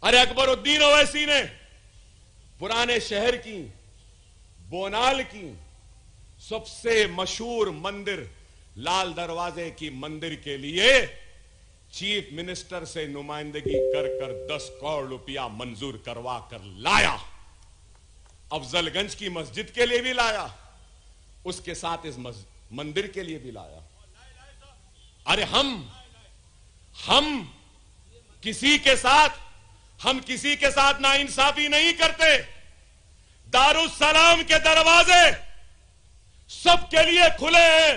अरे अकबरुद्दीन ओवैसी ने पुराने शहर की बोनाल की सबसे मशहूर मंदिर लाल दरवाजे की मंदिर के लिए चीफ मिनिस्टर से नुमाइंदगी कर कर 10 करोड़ रुपया मंजूर करवा कर लाया। अफजलगंज की मस्जिद के लिए भी लाया, उसके साथ इस मंदिर के लिए भी लाया। अरे हम किसी के साथ नाइंसाफी नहीं करते। दारुस्सलाम के दरवाजे सबके लिए खुले हैं।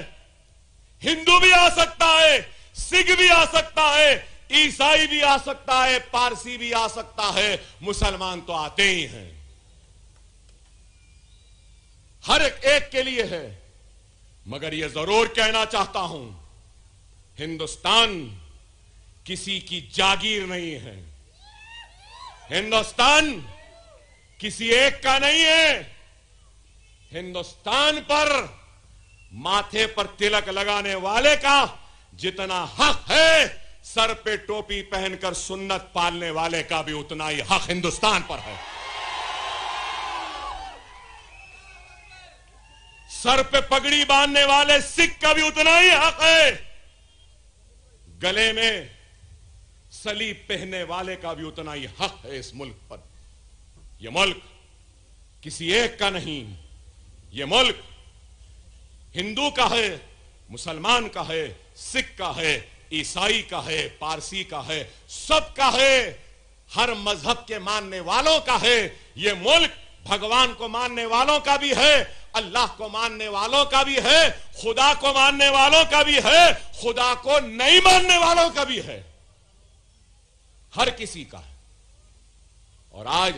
हिंदू भी आ सकता है, सिख भी आ सकता है, ईसाई भी आ सकता है, पारसी भी आ सकता है, मुसलमान तो आते ही हैं। हर एक के लिए है। मगर यह जरूर कहना चाहता हूं, हिंदुस्तान किसी की जागीर नहीं है। हिंदुस्तान किसी एक का नहीं है। हिंदुस्तान पर माथे पर तिलक लगाने वाले का जितना हक है, सर पे टोपी पहनकर सुन्नत पालने वाले का भी उतना ही हक हिंदुस्तान पर है। सर पे पगड़ी बांधने वाले सिख का भी उतना ही हक है। गले में सलीब पहनने वाले का भी उतना ही हक है इस मुल्क पर। यह मुल्क किसी एक का नहीं, यह मुल्क हिंदू का है, मुसलमान का है, सिख का है, ईसाई का है, पारसी का है, सबका है। हर मजहब के मानने वालों का है। यह मुल्क भगवान को मानने वालों का भी है, अल्लाह को मानने वालों का भी है, खुदा को मानने वालों का भी है, खुदा को नहीं मानने वालों का भी है। हर किसी का है। और आज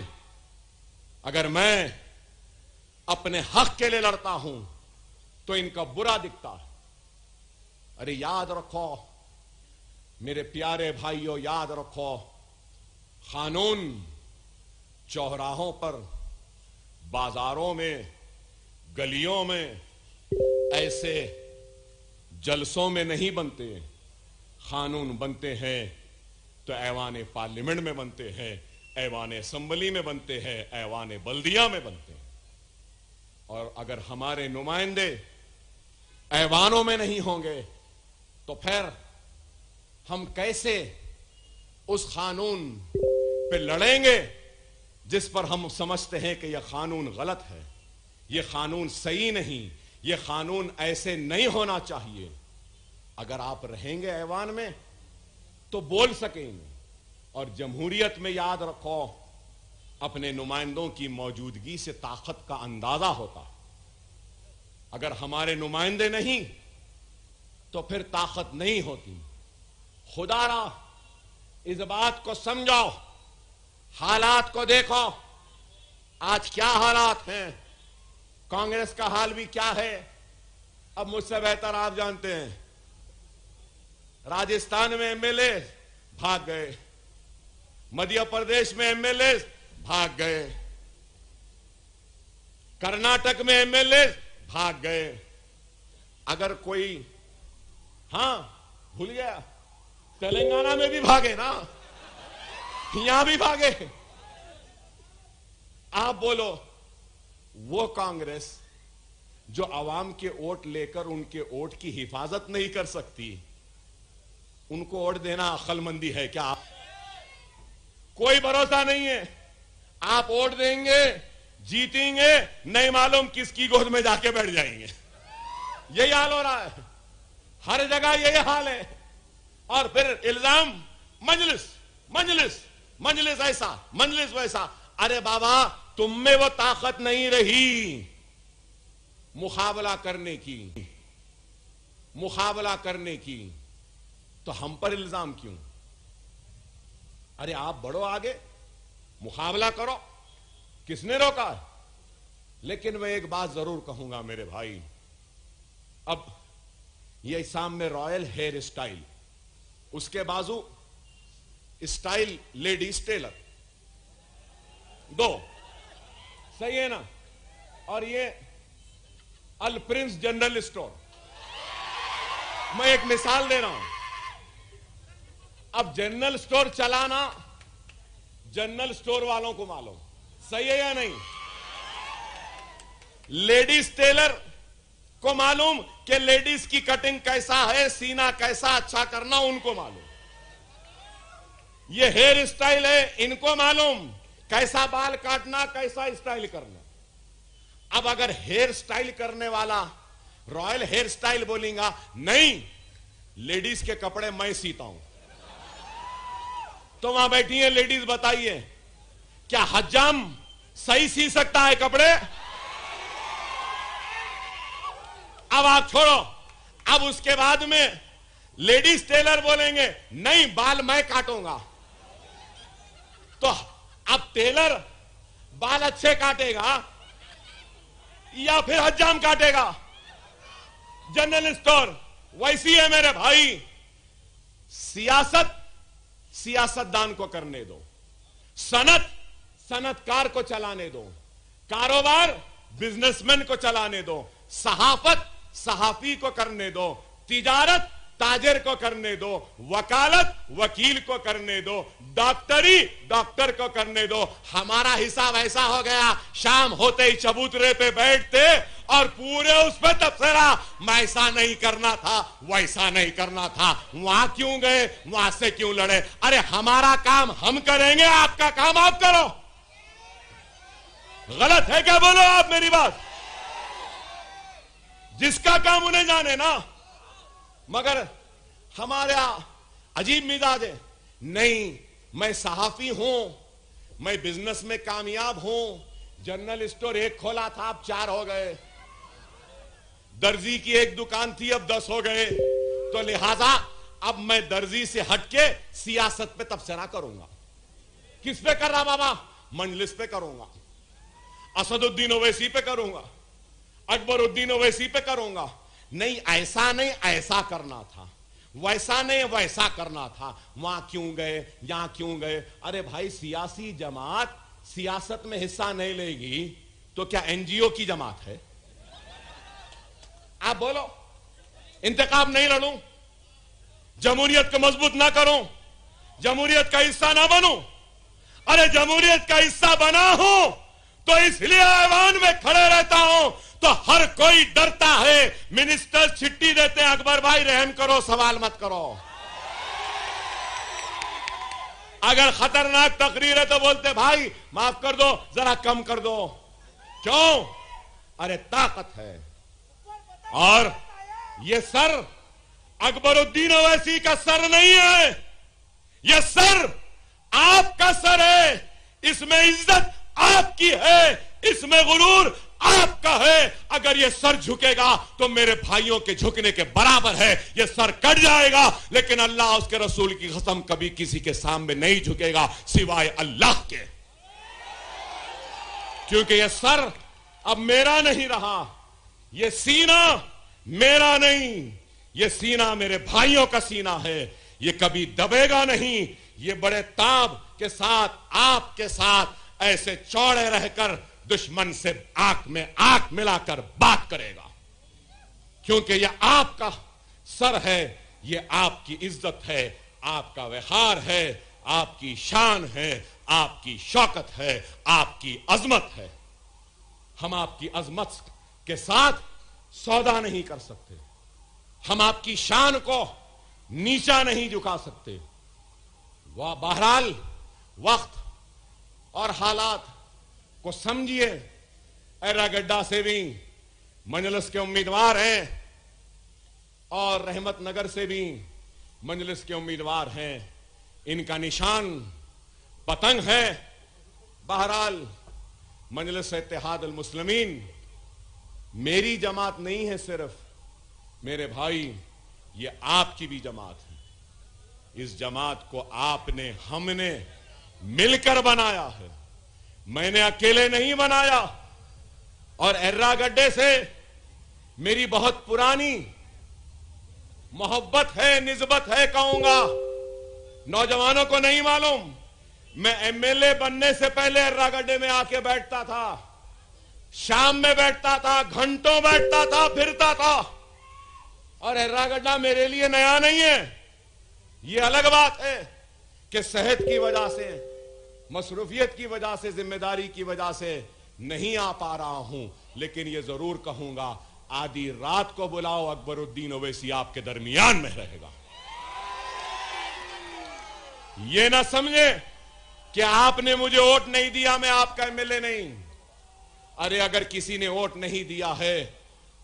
अगर मैं अपने हक के लिए लड़ता हूं तो इनका बुरा दिखता है। अरे याद रखो मेरे प्यारे भाइयों, याद रखो, कानून चौराहों पर, बाजारों में, गलियों में ऐसे जलसों में नहीं बनते। कानून बनते हैं तो ऐवान पार्लियामेंट में बनते हैं, ऐवान असेंबली में बनते हैं, ऐवान बल्दिया में बनते हैं। और अगर हमारे नुमाइंदे ऐवानों में नहीं होंगे तो फिर हम कैसे उस कानून पे लड़ेंगे जिस पर हम समझते हैं कि यह कानून गलत है, यह कानून सही नहीं, यह कानून ऐसे नहीं होना चाहिए। अगर आप रहेंगे ऐवान में तो बोल सकेंगे। और जमहूरियत में याद रखो, अपने नुमाइंदों की मौजूदगी से ताकत का अंदाजा होता। अगर हमारे नुमाइंदे नहीं तो फिर ताकत नहीं होती। खुदारा इस बात को समझो, हालात को देखो। आज क्या हालात हैं, कांग्रेस का हाल भी क्या है, अब मुझसे बेहतर आप जानते हैं। राजस्थान में एमएलए भाग गए, मध्य प्रदेश में एमएलए भाग गए, कर्नाटक में एमएलए भाग गए। अगर कोई भूल गया, तेलंगाना में भी भागे ना, यहां भी भागे। आप बोलो, वो कांग्रेस जो आवाम के वोट लेकर उनके वोट की हिफाजत नहीं कर सकती, उनको वोट देना अक्लमंदी है क्या? कोई भरोसा नहीं है। आप वोट देंगे, जीतेंगे, नहीं मालूम किसकी गोद में जाके बैठ जाएंगे। यही हाल हो रहा है, हर जगह यही हाल है। और फिर इल्जाम मजलिस मजलिस मजलिस ऐसा, मजलिस वैसा। अरे बाबा, तुम में वो ताकत नहीं रही मुकाबला करने की, तो हम पर इल्जाम क्यों? अरे आप बढ़ो आगे, मुकाबला करो, किसने रोका? लेकिन मैं एक बात जरूर कहूंगा मेरे भाई, अब ये सामने रॉयल हेयर स्टाइल, उसके बाजू स्टाइल लेडीज टेलर, दो सही है ना? और ये अल प्रिंस जनरल स्टोर। मैं एक मिसाल दे रहा हूं। अब जनरल स्टोर चलाना जनरल स्टोर वालों को मालूम, सही है या नहीं? लेडीज टेलर को मालूम कि लेडीज की कटिंग कैसा है, सीना कैसा अच्छा करना उनको मालूम। ये हेयर स्टाइल है, इनको मालूम कैसा बाल काटना, कैसा स्टाइल करना। अब अगर हेयर स्टाइल करने वाला रॉयल हेयर स्टाइल बोलेगा, नहीं लेडीज के कपड़े मैं सीता हूं, तो वहां बैठी है लेडीज, बताइए क्या हज्जाम सही सी सकता है कपड़े? अब आप छोड़ो, अब उसके बाद में लेडीज टेलर बोलेंगे नहीं बाल मैं काटूंगा, तो अब टेलर बाल अच्छे काटेगा या फिर हज्जाम काटेगा? जनरल स्टोर वैसी है मेरे भाई। सियासत सियासतदान को करने दो, सनत सनतकार को चलाने दो, कारोबार बिजनेसमैन को चलाने दो, सहाफत सहाफी को करने दो, तिजारत ताजिर को करने दो, वकालत वकील को करने दो, डॉक्टरी डॉक्टर को करने दो। हमारा हिसाब ऐसा हो गया, शाम होते ही चबूतरे पे बैठते और पूरे उस पर तबसरा, ऐसा नहीं करना था, वैसा नहीं करना था, वहां क्यों गए, वहां से क्यों लड़े। अरे हमारा काम हम करेंगे, आपका काम आप करो। गलत है क्या? बोलो आप मेरी बात। जिसका काम उन्हें जाने ना, मगर हमारे अजीब मिजाज है, नहीं मैं सहाफी हूं, मैं बिजनेस में कामयाब हूं, जनरल स्टोर एक खोला था अब 4 हो गए, दर्जी की एक दुकान थी अब 10 हो गए, तो लिहाजा अब मैं दर्जी से हटके सियासत पे तबसरा करूंगा। किस पे कर रहा बाबा? मंजलिस पे करूंगा, असदुद्दीन ओवैसी पे करूंगा, अकबरुद्दीन ओवैसी पे करूंगा। नहीं ऐसा नहीं ऐसा करना था, वैसा नहीं वैसा करना था, वहां क्यों गए, यहां क्यों गए। अरे भाई सियासी जमात सियासत में हिस्सा नहीं लेगी तो क्या एनजीओ की जमात है? आप बोलो, इंतखाब नहीं लड़ूं, जमहूरियत को मजबूत ना करूं, जमहूरियत का हिस्सा ना बनूं? अरे जमहूरियत का हिस्सा बना हूं तो इसलिए ऐवान में खड़े रहता हूं, तो हर कोई डरता है। मिनिस्टर चिट्ठी देते हैं, अकबर भाई रहम करो, सवाल मत करो। अगर खतरनाक तकरीर है तो बोलते भाई माफ कर दो, जरा कम कर दो। क्यों? अरे ताकत है। और ये सर अकबरुद्दीन ओवैसी का सर नहीं है, ये सर आपका सर है। इसमें इज्जत आपकी है, इसमें गुरूर आपका है। अगर ये सर झुकेगा तो मेरे भाइयों के झुकने के बराबर है। ये सर कट जाएगा, लेकिन अल्लाह उसके रसूल की कसम कभी किसी के सामने नहीं झुकेगा सिवाय अल्लाह के, क्योंकि ये सर अब मेरा नहीं रहा, ये सीना मेरा नहीं, ये सीना मेरे भाइयों का सीना है। ये कभी दबेगा नहीं, ये बड़े ताब के साथ आपके साथ ऐसे चौड़े रहकर दुश्मन से आंख में आंख मिलाकर बात करेगा, क्योंकि यह आपका सर है, यह आपकी इज्जत है, आपका वक़ार है, आपकी शान है, आपकी शौकत है, आपकी अजमत है। हम आपकी अजमत के साथ सौदा नहीं कर सकते, हम आपकी शान को नीचा नहीं झुका सकते। वह बहरहाल वक्त और हालात को समझिए। एर्रागड्डा से भी मजलिस के उम्मीदवार हैं और रहमत नगर से भी मजलिस के उम्मीदवार हैं। इनका निशान पतंग है। बहरहाल मजलिस इत्तेहाद अल मुस्लिमीन मेरी जमात नहीं है सिर्फ, मेरे भाई ये आपकी भी जमात है। इस जमात को आपने हमने मिलकर बनाया है, मैंने अकेले नहीं बनाया। और एर्रागड्डे से मेरी बहुत पुरानी मोहब्बत है, निस्बत है कहूंगा। नौजवानों को नहीं मालूम, मैं एमएलए बनने से पहले एर्रागड्डे में आके बैठता था, शाम में बैठता था, घंटों बैठता था, फिरता था। और एर्रागड्डा मेरे लिए नया नहीं है। यह अलग बात है कि सेहत की वजह से मसरूफियत की वजह से, जिम्मेदारी की वजह से नहीं आ पा रहा हूं, लेकिन यह जरूर कहूंगा, आधी रात को बुलाओ, अकबरुद्दीन ओवैसी आपके दरमियान में रहेगा। यह ना समझे कि आपने मुझे वोट नहीं दिया, मैं आपका एमएलए नहीं। अरे अगर किसी ने वोट नहीं दिया है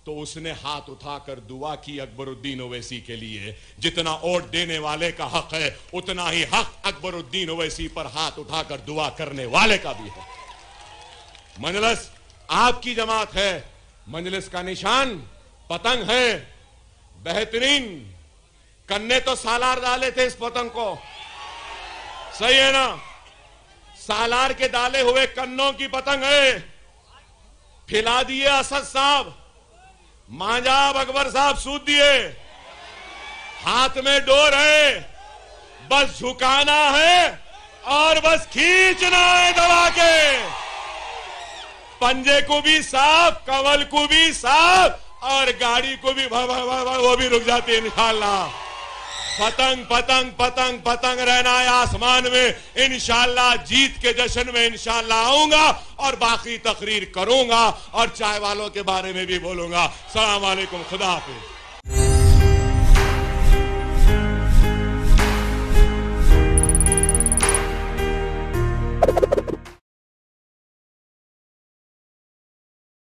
तो उसने हाथ उठाकर दुआ की अकबरुद्दीन ओवैसी के लिए। जितना वोट देने वाले का हक है, उतना ही हक अकबरुद्दीन ओवैसी पर हाथ उठाकर दुआ करने वाले का भी है। मजलिस आपकी जमात है, मजलिस का निशान पतंग है। बेहतरीन कन्ने तो सालार डाले थे इस पतंग को, सही है ना? सालार के डाले हुए कन्नों की पतंग है। फिला दिए असद साहब, मांजाब अकबर साहब सूद दिए, हाथ में डोर है, बस झुकाना है और बस खींचना है दबा के। पंजे को भी साफ, कवल को भी साफ और गाड़ी को भी वो भी रुक जाती है इंशाअल्लाह। पतंग पतंग पतंग पतंग रहना है आसमान में। इंशाअल्लाह जीत के जश्न में इंशाअल्लाह आऊंगा और बाकी तकरीर करूंगा और चाय वालों के बारे में भी बोलूंगा। सलाम वालेकुम, खुदा हाफिज।